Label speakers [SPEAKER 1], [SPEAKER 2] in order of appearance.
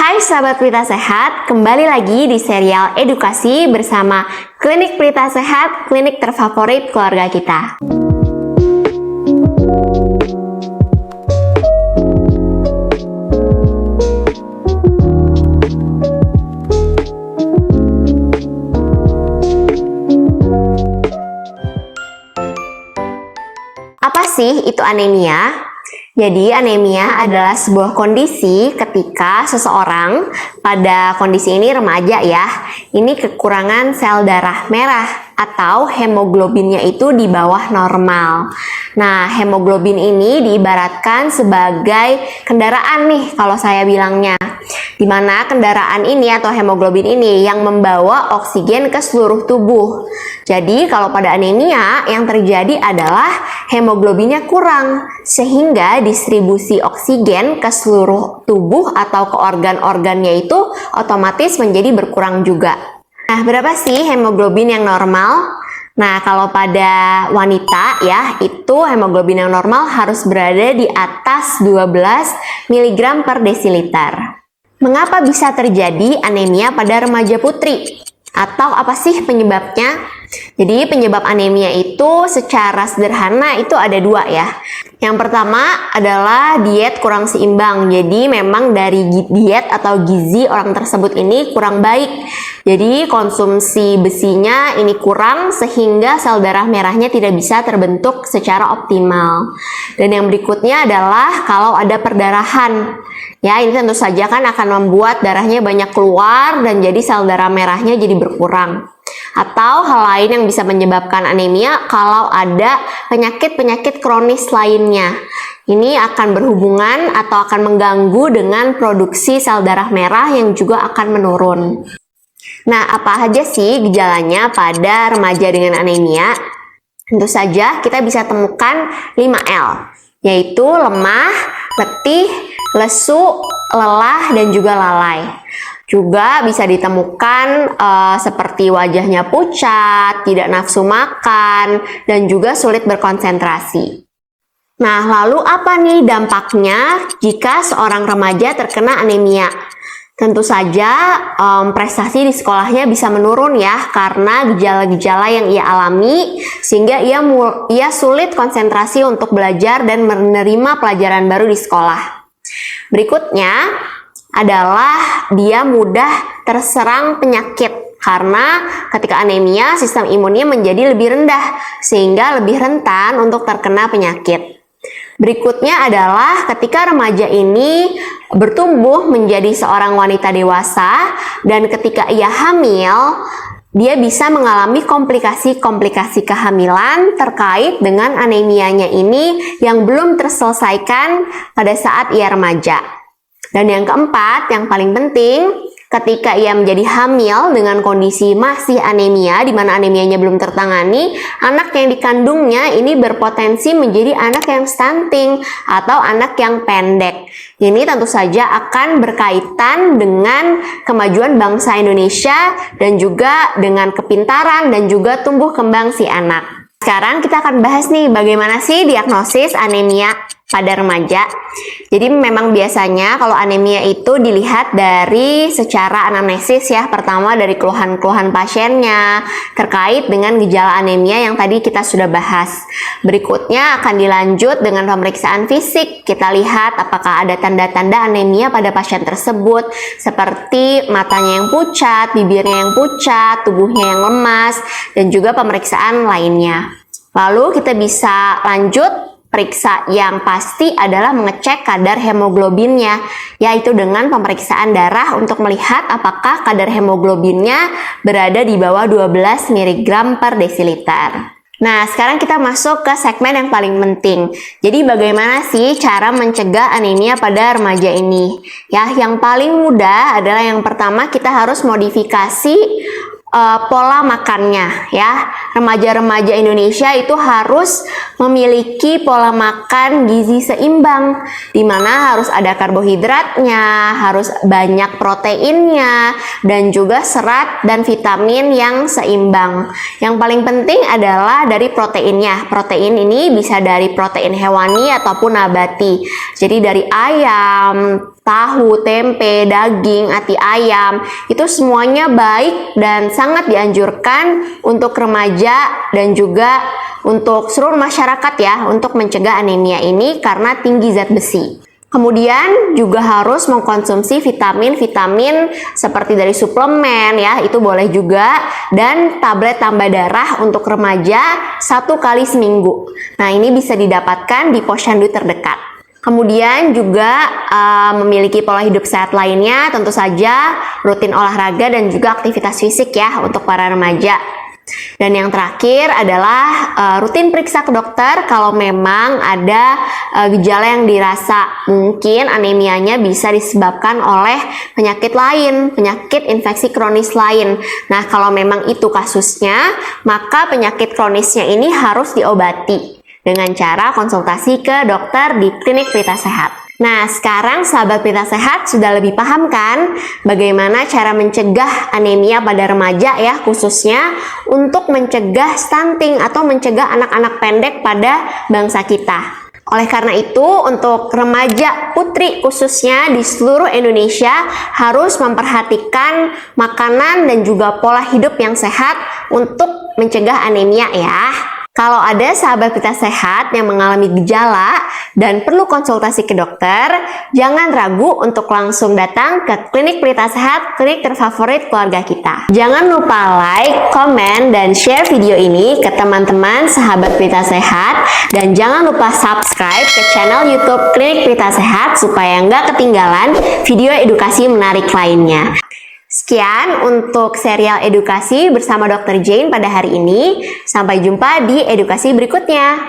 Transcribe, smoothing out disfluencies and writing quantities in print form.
[SPEAKER 1] Hai sahabat Pelita Sehat, kembali lagi di serial edukasi bersama Klinik Pelita Sehat, klinik terfavorit keluarga kita. Apa sih itu anemia? Jadi anemia adalah sebuah kondisi ketika seseorang, pada kondisi ini remaja ya, ini kekurangan sel darah merah atau hemoglobinnya itu di bawah normal. Nah, hemoglobin ini diibaratkan sebagai kendaraan nih kalau saya bilangnya. Di mana kendaraan ini atau hemoglobin ini yang membawa oksigen ke seluruh tubuh. Jadi kalau pada anemia yang terjadi adalah hemoglobinnya kurang sehingga distribusi oksigen ke seluruh tubuh atau ke organ-organnya itu otomatis menjadi berkurang juga. Nah, berapa sih hemoglobin yang normal? Nah, kalau pada wanita ya, itu hemoglobin yang normal harus berada di atas 12 mg per desiliter. Mengapa bisa terjadi anemia pada remaja putri? Atau apa sih penyebabnya? Jadi penyebab anemia itu secara sederhana itu ada dua ya. Yang pertama adalah diet kurang seimbang. Jadi memang dari diet atau gizi orang tersebut ini kurang baik. Jadi konsumsi besinya ini kurang sehingga sel darah merahnya tidak bisa terbentuk secara optimal. Dan yang berikutnya adalah kalau ada perdarahan. Ya, ini tentu saja kan akan membuat darahnya banyak keluar dan jadi sel darah merahnya jadi berkurang. Atau hal lain yang bisa menyebabkan anemia kalau ada penyakit-penyakit kronis lainnya. Ini akan berhubungan atau akan mengganggu dengan produksi sel darah merah yang juga akan menurun. Nah, apa aja sih gejalanya pada remaja dengan anemia? Tentu saja kita bisa temukan 5L, yaitu lemah, letih, lesu, lelah, dan juga lalai. Juga bisa ditemukan seperti wajahnya pucat, tidak nafsu makan, dan juga sulit berkonsentrasi. Nah, lalu apa nih dampaknya jika seorang remaja terkena anemia? Tentu saja prestasi di sekolahnya bisa menurun ya, karena gejala-gejala yang ia alami sehingga ia sulit konsentrasi untuk belajar dan menerima pelajaran baru di sekolah. Berikutnya adalah dia mudah terserang penyakit karena ketika anemia sistem imunnya menjadi lebih rendah sehingga lebih rentan untuk terkena penyakit. Berikutnya adalah ketika remaja ini bertumbuh menjadi seorang wanita dewasa dan ketika ia hamil, dia bisa mengalami komplikasi-komplikasi kehamilan terkait dengan anemianya ini yang belum terselesaikan pada saat ia remaja. Dan yang keempat, yang paling penting, ketika ia menjadi hamil dengan kondisi masih anemia, di mana anemianya belum tertangani, anak yang dikandungnya ini berpotensi menjadi anak yang stunting atau anak yang pendek. Ini tentu saja akan berkaitan dengan kemajuan bangsa Indonesia dan juga dengan kepintaran dan juga tumbuh kembang si anak. Sekarang kita akan bahas nih bagaimana sih diagnosis anemia pada remaja. Jadi memang biasanya kalau anemia itu dilihat dari secara anamnesis ya. Pertama dari keluhan-keluhan pasiennya terkait dengan gejala anemia yang tadi kita sudah bahas. Berikutnya akan dilanjut dengan pemeriksaan fisik. Kita lihat apakah ada tanda-tanda anemia pada pasien tersebut seperti matanya yang pucat, bibirnya yang pucat, tubuhnya yang lemas, dan juga pemeriksaan lainnya. Lalu kita bisa lanjut periksa yang pasti adalah mengecek kadar hemoglobinnya, yaitu dengan pemeriksaan darah untuk melihat apakah kadar hemoglobinnya berada di bawah 12 mg per desiliter. Nah, sekarang kita masuk ke segmen yang paling penting. Jadi bagaimana sih cara mencegah anemia pada remaja ini? Ya, yang paling mudah adalah yang pertama kita harus modifikasi pola makannya ya. remaja-remaja Indonesia itu harus memiliki pola makan gizi seimbang, di mana harus ada karbohidratnya, harus banyak proteinnya, dan juga serat dan vitamin yang seimbang. Yang paling penting adalah dari proteinnya. Protein ini bisa dari protein hewani ataupun nabati. Jadi dari ayam, tahu, tempe, daging, ati ayam, itu semuanya baik dan sangat dianjurkan untuk remaja dan juga untuk seluruh masyarakat ya, untuk mencegah anemia ini karena tinggi zat besi. Kemudian juga harus mengkonsumsi vitamin-vitamin seperti dari suplemen ya, itu boleh juga, dan tablet tambah darah untuk remaja 1 kali seminggu. Nah, ini bisa didapatkan di posyandu terdekat. Kemudian juga memiliki pola hidup sehat lainnya, tentu saja rutin olahraga dan juga aktivitas fisik ya untuk para remaja. Dan yang terakhir adalah rutin periksa ke dokter kalau memang ada gejala yang dirasa mungkin anemianya bisa disebabkan oleh penyakit lain, penyakit infeksi kronis lain. Nah, kalau memang itu kasusnya, maka penyakit kronisnya ini harus diobati dengan cara konsultasi ke dokter di klinik Prita Sehat. Nah, sekarang sahabat Prita Sehat sudah lebih paham kan bagaimana cara mencegah anemia pada remaja ya, khususnya untuk mencegah stunting atau mencegah anak-anak pendek pada bangsa kita. Oleh karena itu, untuk remaja putri khususnya di seluruh Indonesia harus memperhatikan makanan dan juga pola hidup yang sehat untuk mencegah anemia ya. Kalau ada sahabat Prita Sehat yang mengalami gejala dan perlu konsultasi ke dokter, jangan ragu untuk langsung datang ke klinik Prita Sehat, klinik terfavorit keluarga kita. Jangan lupa like, komen, dan share video ini ke teman-teman sahabat Prita Sehat, dan jangan lupa subscribe ke channel YouTube Klinik Prita Sehat supaya nggak ketinggalan video edukasi menarik lainnya. Sekian untuk serial edukasi bersama Dr. Jane pada hari ini. Sampai jumpa di edukasi berikutnya.